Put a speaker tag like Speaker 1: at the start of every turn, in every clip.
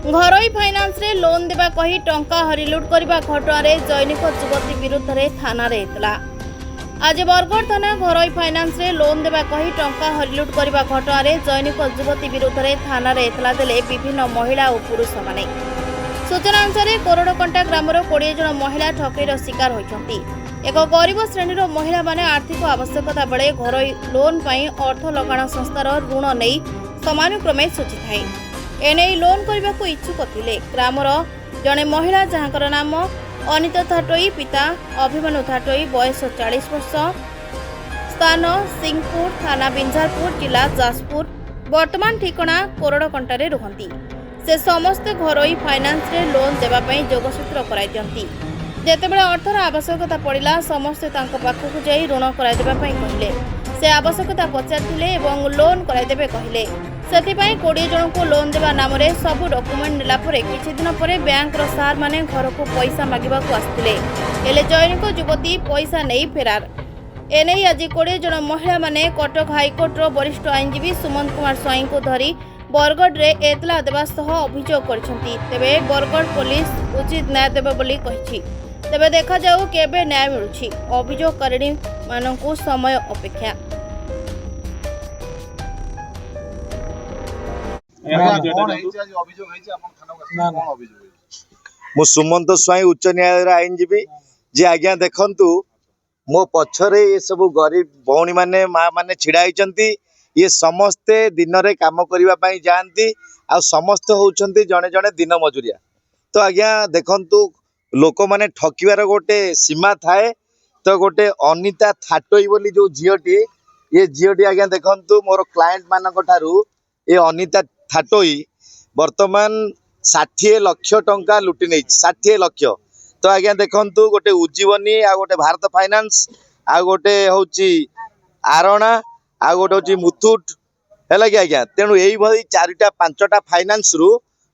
Speaker 1: घरोई finance रे loan देवा कही टंका हरिलुट करने घटना जैनिक युवती विरुद्ध रे थाना रे एतला। आज बरगढ़ थाना घरोई फाइनान्स रे लोन देवा कही टंका हरिलुट करने घटना जैनिक युवती विरुद्ध रे थाना रे एतला देले विभिन्न महिला और पुरुष माने। सूचना अनुसार कोरड़कंटा ग्रामर 20 जन महिला ठकेईर शिकार होइछंती। एक गरीब श्रेणीर महिला माने आर्थिक आवश्यकता बेले घरोई लोन पई अर्थ लगाण संस्थार ऋण नहीं समानुक्रमे सूची थाए। एने लोन करने को इच्छुक थिले ग्रामर जड़े महिला जहाँकर नाम अनिता थाटोई, पिता अभिमन्यु थाटोई, बयस 40 वर्ष, स्थान सिंहपुर, थाना बिंझारपुर, जिला जाजपुर, वर्तमान ठिकाना कोरड़कंटारे रुहंती। से समस्ते घरोई फाइनान्स रे लोन देवाई जोगसूत्र कराई दियंती। जेतेबेले अर्थर आवश्यकता पड़िला समस्ते तांको पाखकु जाई ऋण कराई देबा पई कहिले। से आवश्यकता पचारिथिले एवं लोन कराई देबे कहिले। सेतिपई 20 जन को लोन देवा नाम रे सब डॉक्यूमेंट नेला परे किछि दिन परे बैंक रो सार माने घर को पैसा मागिबा को आस्थिले। एले जैनिक युवती पैसा नहीं फेरार। एने आज 20 जन महिला माने कटक हाईकोर्ट रो वरिष्ठ आईनजीवी सुमंत कुमार स्वाई को धरी बरगढ़ रे एतला देवा सह अभियोग करछंती। तेबे बरगढ़ पुलिस उचित न्याय देबे बोली कहिछि। तेबे देखा जाऊ केबे न्याय मिलुछि। अभियोगकारिणी मानकु समय अपेक्षा।
Speaker 2: मु सुमंत स्वाई उच्च न्यायालय आईनजीवी जे आज्ञा देखंतु मो पछरे ये सब गरीब भौणी माने माँ माने छिड़ा होइचंती। ये समस्ते दिन रे काम करिवा पई जानती आ समस्त होउचंती जणे जणे दिन मजुरिया। तो आज्ञा देखंतु लोक माने ठकिवार गोटे सीमा थाए। तो गोटे अनिता थाटोई बोली जो झियोटी ये झियोटी आज्ञा देखंतु मोर क्लाएंट मानक ठारू ये अनिता थाटोई वर्तमान 60 लाख टंका लुटि नहीं 60 लाख। तो आज्ञा देखंतु गोटे उज्जीवनी आ गोटे भारत फाइनान्स आ गोटे होची आरणा आ गोटे होची मुथुट है कि आज्ञा। तेणु यही भाई 4टा 5टा फाइनान्स रु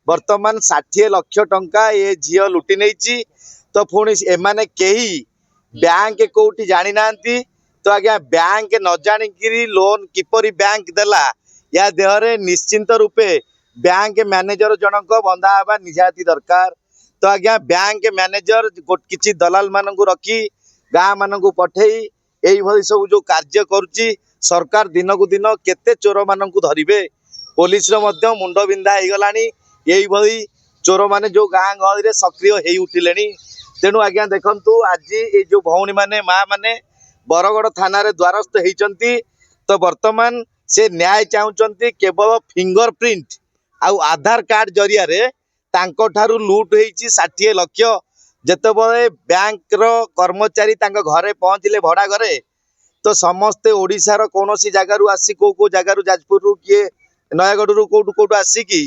Speaker 2: वर्तमान 60 लाख टंका ये झियो लुटि नहीं। तो पुणी एमाने केही बैंक कोठी जानी नांती। तो आज्ञा बैंक न जानिकी लोन किपरि बैंक देला या देहरे निश्चिंत रूपे बैंक मैनेजर जनक बंधा हवा निजाती दरकार। तो आज्ञा बैंक मैनेजर किछि दलाल मानकु रखी गाँ मानकु पठेई एई भली सब जो कार्य करुची सरकार दिन को दिन केते चोर मानकु धरिबे। पुलिस रो मध्य मुंड बिंधा हे गलानी। एई भली चोर माने जो गाँ गहली रे सक्रिय हेई उठिलेनी। तेणु आज्ञा देखंतु आज ये जो भौणी माने माँ माने बरगढ़ थाना रे द्वारस्थ हेइचंती। तो वर्तमान से न्याय चाहूचंती केवल फिंगर प्रिंट आउ आधार कार्ड जरिया रे तांको ठारू लूट होईची 60 लाख। जेतेबेले बैंक रो कर्मचारी तांको घरे पहुंचले भड़ा घरे तो समस्ते ओडिसा रो कोनोसी जगह रु आसी को जगह रु जाजपुर रु किए नयागढ़ रु कोटू आसी की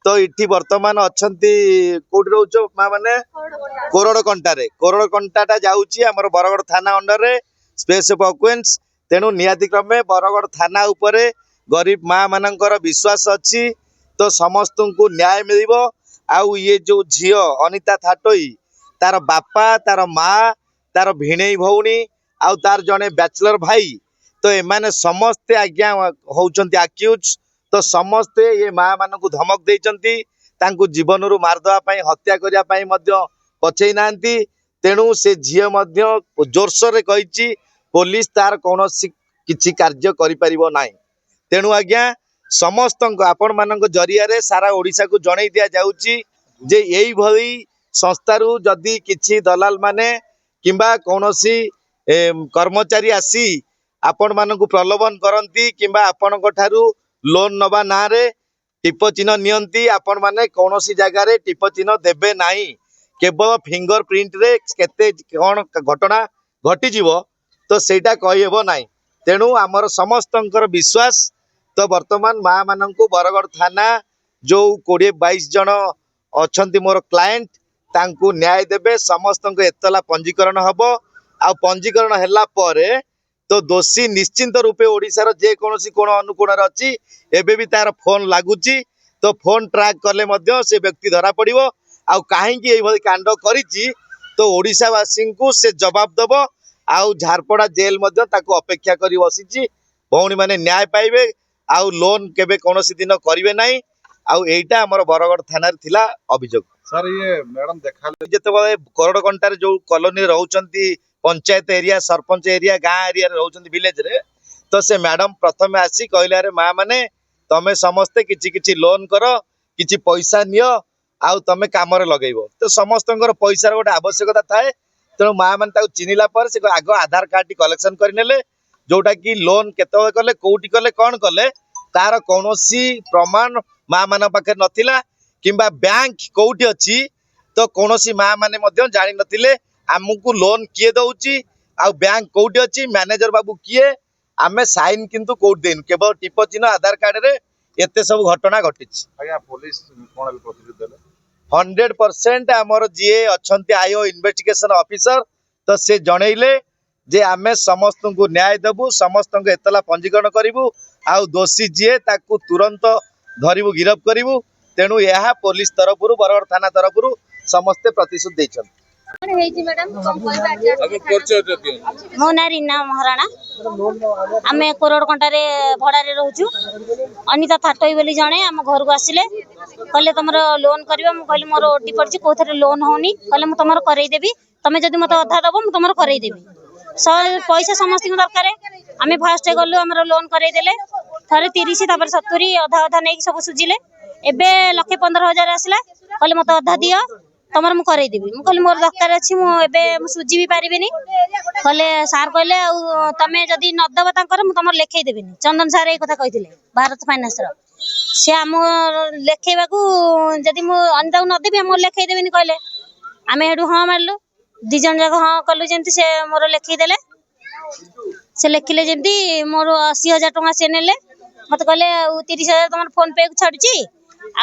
Speaker 2: तो इठी वर्तमान अछंती कोठी रहउचो मा माने कोरड़कंटा जाउची हमर बरगढ़ थाना अंडर रे स्पेस ऑफ ऑक्वेंस। तेणु निहाती क्रमे बरगढ़ थाना उपरे गरीब माँ मानकर विश्वास अच्छी। तो समस्त को न्याय मिलिबो। आउ ये जो झियो अनिता थाटोई तार बापा तार माँ तार भिणेई भौणी आउ तार जने बैचलर भाई तो एमाने समस्ते आज्ञा होउचंती अक्यूज। तो समस्ते ये माँ मानकु धमक देइचंती तांकु जीवन रु मारदवा पई हत्या करिया पई मध्य पछेई नांती। तेणु से झियो मध्य जोरसोर रे कहिची पुलिस तार कौनसी किछि कार्य करि परिबो नाही। तेणु आज्ञा समस्त आपण मानक जरिया रे सारा ओडिसा को जणै दिया जाउची जे एई भली संस्था रु जदी किछि दलाल माने किंबा कौनसी कर्मचारी आसी आपण मानक प्रलोभन करंती किंबा आपण को ठारू लोन नबा ना रे टिप चिन्ह नियंती आपण माने कौनसी जगह रे टिप चिन्ह देबे नाही। केवल फिंगर प्रिंट रे केते कोन घटना घटी जीवो तो सेटा कहि हेबो नाही। तेणु आमर समस्तंकर विश्वास तो वर्तमान माँ मानकु बरगढ़ थाना जो 20-22 जन अछंती मोर क्लाएंट तांकु न्याय देबे। समस्त एतला पंजीकरण हबो आ पंजीकरण हैला परे तो दोषी निश्चिंत रूपे ओडिसा जे कोनोसी कोन अनुकोण रे अछि एबे भी तार फोन लागुची। तो फोन ट्रैक करले मध्य से व्यक्ति धरा पड़िबो। आ काहे कि एई भली कांड करिची तो ओडिसा वासी को से जवाब दबो। आउ झारपड़ा जेल मध्य ताको अपेक्षा करी बसिची। भौणी माने न्याय पाइबे आउ लोन केबे कोनोसी दिन करिवे नाही। आउ एटा हमर बरगड़ थाना थिला अभियोग
Speaker 3: सर ये मैडम देखा
Speaker 2: जेतेबेले करोड़ कंटार जो कॉलोनी रहउचंती पंचायत एरिया सरपंच एरिया गाँ एरिया रहउचंती विलेज रे तो से मैडम प्रथम आसी कहले अरे माँ माने तमे समस्ते किछि किछि लोन करो किछि पैसा नियो आउ तमे काम रे लगेइबो तो समस्तंकर पैसा गोटे आवश्यकता थाए तेणु माँ मैंने ताको चिन्हिला पर से आग आधार कार्ड टी कलेक्शन करनेले जोटा कि लोन केते कले कोउटी कले कौन कले तार कौनसी प्रमाण माँ मान पाखे नथिला किंबा बैंक कोउटी अछि तो कौनसी माँ माने मध्य जानि नथिले आमको लोन किए दउची आ बैंक कोउटी अछि मैनेजर बाबू किए आमे साइन किंतु कोउट देन केवल टिप चिन्ह आधार कार्ड रे एते सब घटना घटिछि
Speaker 3: आज्ञा पुलिस कोन प्रतिशत देले
Speaker 2: 100% आमर जी अच्छे आईओ इन्वेस्टिगेशन ऑफिसर तो से जनइले जे आमे समस्त को न्याय देबू समस्त को एतला पंजीकरण करिवु आउ दोषी जी ताकू तुरंत धरिबु गिरफ करिवु तेणु यह पुलिस तरफ बरगड़ थाना तरफ समस्ते प्रतिशोध देछन
Speaker 4: मो ना रीना महाराणा आम कोरोड़ कंटार भड़ा रोचु अनिता थाटोई बोली जड़े आम घर को आसिले कहले तुम लोन करवा मुझे मोर ओटी पड़ी कौ थे लोन होनी कहले मुझे तुम करदेवी तुम्हें जब मत अधा दब मुझे तुम करदेवी पैसा समस्त दरकार आम फास्ट गलु आम लोन करदेले थे 30 70 अधा अधा नहीं सब सुझिले एवं 1,15,000 आसला कहले मत अधा दियो तुम मुझे करदेवी मुझे मोर दरकार अच्छी मुझे सुझी भी पारिनी कहले सार कहले तुम जदि नदब तुम लिखेदेवी चंदन सार ये कथा कही भारत फाइनान्स सी आम लिखेबा जदि अनिता नदेवी मोर लिखेदेवी कहले आम एडू हाँ मारू दी जन जाक हाँ कलु जमी से मोर लिखीदे से लिखिले जमी मोर 80,000 टଙ୍କା सी ने मत कहले 30,000 तुम फोन पे को छाड़ी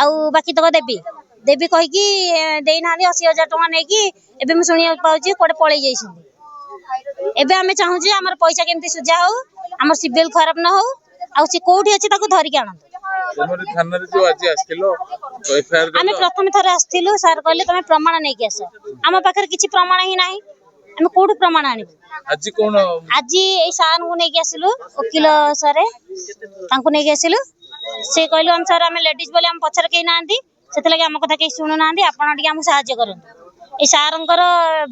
Speaker 4: आउ बाकी तक देवी देवी कहीकि देना 80,000 टଙ୍କା नहीं कि शुणा पाऊँ कौटे पलि जाइए आम चाहूँ आम पैसा केमती सुझा हो आम सिविल खराब न हो आउ सी कौटी अच्छी धरिकी आनंद आम प्रथम थर आसलु सार कहले तुम प्रमाण नहीं आस आम पाखे किसी प्रमाण ही ना आम कौटू प्रमाण आनबू आज ये सार को लेकिन आसलु वकिल सारे नहीं आसलु से कहलु हम सार आम लेडीज बोले आम पछर कहीं ना से आम कथा कहीं शुणु ना आपड़ साहय करूँ ये सार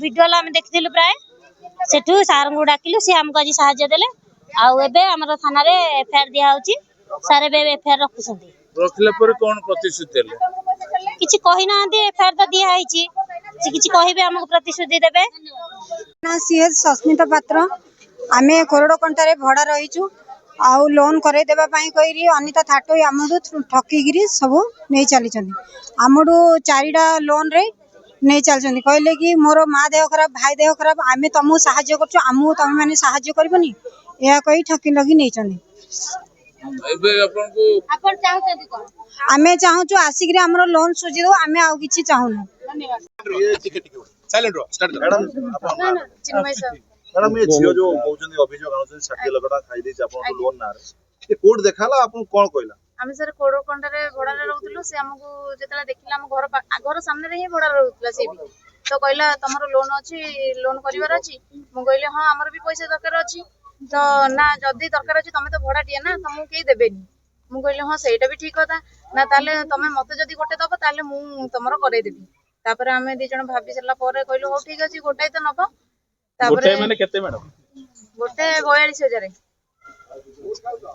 Speaker 4: भिडियो आम देखी प्राय सेठू सार को डाकिलु सी आमको आज साहय देले आम थाना एफआईआर दिखाई सार एफआईआर किसी कही ना एफआईआर तो दिखाई किसी कहे आमको प्रतिश्रुति देवे
Speaker 5: ना सी सस्मिता पात्र आम कोरड़ कंटार भड़ा रहीचु आउ लोन करई देबा पई कही अनिता थाटोई आमडू ठकिकी सब नहीं चली आमडू 4टा लोन रे नहीं चलती कहले कि मोर माँ देह खराब भाई देह खराब आम तुमको साहाय्य करमु तुम मैंने साहाय्य करबनी यह कही ठकी लगी नहीं आम चाहूँ आसिक आमर लोन सुझी दो आम आउ कि चाहूना
Speaker 3: मैडम ये झियो जो कहउछन अभियोग आउछन 60 लाख टका खाई देछ आपन लोन ना रे कोड देखाला आपन कोन कहला
Speaker 6: आम सर कोड़ो कंटारे भड़ा रहउतलु से हमकु जेतला देखिला हम घर सामने रे ही भड़ा रहउतला से भी तो कहला तमरो लोन अछि लोन करिवार अछि मु कहले हां हमर भी पैसा दरकार अछि तो ना जदी दरकार अछि तमे तो भड़ा टिया ना तमु केई देबेनी मु कहले हां सेटा भी ठीक कथा ना ताले तमे मते जदी गोटे दबो ताले मु तमरो करे देबी तापर आमे दी जण भाबी सरला परे कहलु हो ठीक अछि गोटाई तो नबो
Speaker 7: गोटे माने केते मैडम
Speaker 6: गोटे 42,000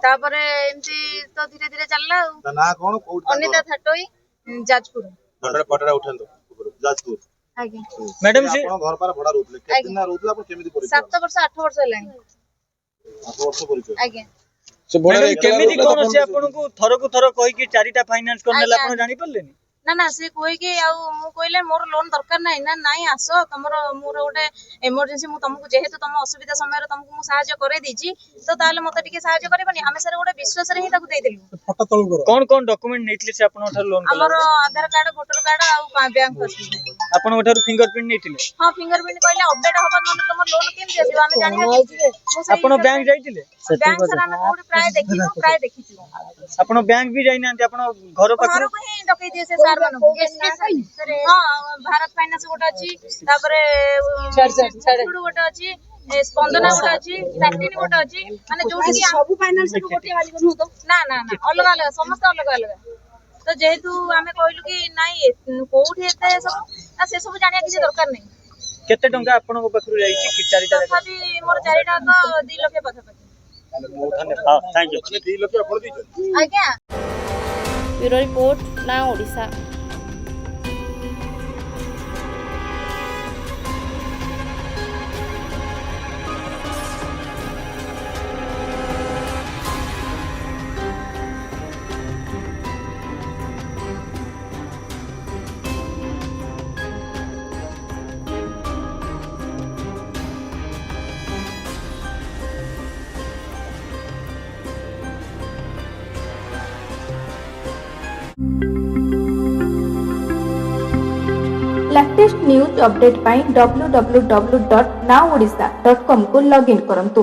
Speaker 6: तापरे एमती तो धीरे धीरे चलला
Speaker 3: ना कोन कोड
Speaker 6: अनिता थाटोई जाजपुर
Speaker 3: पटरा पटरा उठंदो जाजपुर
Speaker 6: आगे
Speaker 7: मैडम से
Speaker 3: आपन घर पर भड़ा रहउतले केते ना रहउतले आपन केमिति परिचय
Speaker 6: 7 वर्ष 8 वर्ष हेलानी
Speaker 3: 8 वर्ष परिचय
Speaker 6: आगे
Speaker 7: से भड़ा केमिति कोन से आपन को थरो को थरो कहि कि 4टा फाइनांस करनेला आपन जानि परलेनी
Speaker 6: ना ना से कोई कि मु कहले मोर लोन दरकार नाही ना नाही आसो तमरो मोर गोटे इमरजेंसी मु तुमको जेहेतु तुम असुविधा समय तुमको मु सहायता करे दीची तो ताले मते टिके सहायता करबनी आमे सर गोटे विश्वास रे ही ताकू दे देलु
Speaker 7: फोटो तळु करो कोन कोन डॉक्यूमेंट नेथिले से आपन ओठर लोन
Speaker 6: हमर आधार कार्ड वोटर कार्ड आ बैंक पासबुक
Speaker 7: आपन ओठर फिंगरप्रिंट नेथिले
Speaker 6: हां फिंगरप्रिंट कहले अपडेट होबा न तुम लोन केम दियो आमे जानिबा
Speaker 7: आपन बैंक जाइतिले
Speaker 6: बैंक सर आमे कोड प्राय देखिछु
Speaker 7: आपन बैंक भी जाई नांती आपन घर पाखर
Speaker 6: को ही डकई दिए से सार मानु हां भारत फाइनांस गोटे अछि तापरे छाड़ गोटे अछि स्पंदना गोटे अछि सैटिन गोटे अछि माने जोठी कि सब फाइनांस गोटे वाली बनु तो ना ना ना अलग अलग समस्त अलग अलग तो जेहेतु आमे कहलु कि नाई कोउठी एते सब ना से सब जानिया किसी दरकार नहीं।
Speaker 7: केते टंका आपन को पखरु जाई कि चारिटा
Speaker 6: तथापि मोर 4 टाका 2 लाख पाखा
Speaker 7: हां थैंक यू
Speaker 3: 3 लाख आपण दी
Speaker 6: आज्ञा।
Speaker 1: ब्यूरो रिपोर्ट ना ओडिशा।
Speaker 8: लेटेस्ट न्यूज अपडेट पाई www.nowodisha.com को लॉगिन करंतु।